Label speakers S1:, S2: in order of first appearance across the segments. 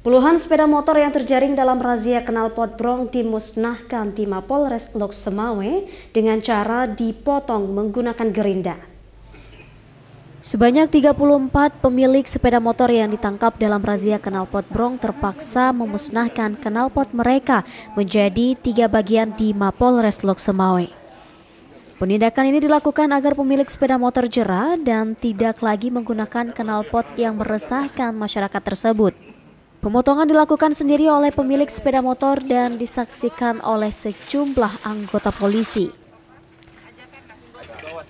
S1: Puluhan sepeda motor yang terjaring dalam razia knalpot brong dimusnahkan di Mapolres Lok Semawe dengan cara dipotong menggunakan gerinda. Sebanyak 34 pemilik sepeda motor yang ditangkap dalam razia knalpot brong terpaksa memusnahkan knalpot mereka menjadi 3 bagian di Mapolres Lok Semawe. Penindakan ini dilakukan agar pemilik sepeda motor jera dan tidak lagi menggunakan knalpot yang meresahkan masyarakat tersebut. Pemotongan dilakukan sendiri oleh pemilik sepeda motor dan disaksikan oleh sejumlah anggota polisi.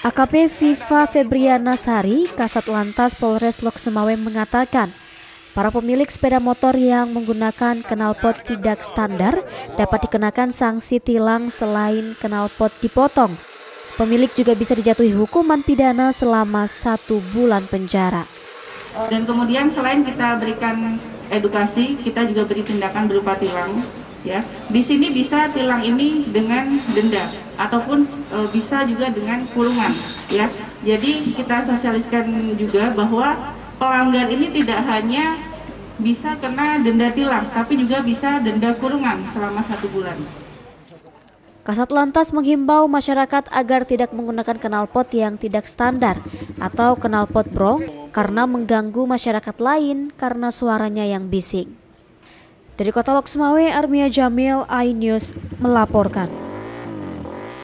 S1: AKP Viva Febriana Sari, Kasat Lantas Polres Lok Semawe mengatakan, para pemilik sepeda motor yang menggunakan knalpot tidak standar dapat dikenakan sanksi tilang selain knalpot dipotong. Pemilik juga bisa dijatuhi hukuman pidana selama 1 bulan penjara.
S2: Dan kemudian selain kita berikan edukasi, kita juga beri tindakan berupa tilang. Ya, di sini bisa tilang ini dengan denda ataupun bisa juga dengan kurungan. Ya, jadi kita sosialisasikan juga bahwa pelanggar ini tidak hanya bisa kena denda tilang, tapi juga bisa denda kurungan selama 1 bulan.
S1: Kasat Lantas menghimbau masyarakat agar tidak menggunakan knalpot yang tidak standar atau knalpot brong karena mengganggu masyarakat lain karena suaranya yang bising. Dari Kota Lok Semawe, Armia Jamil, iNews melaporkan.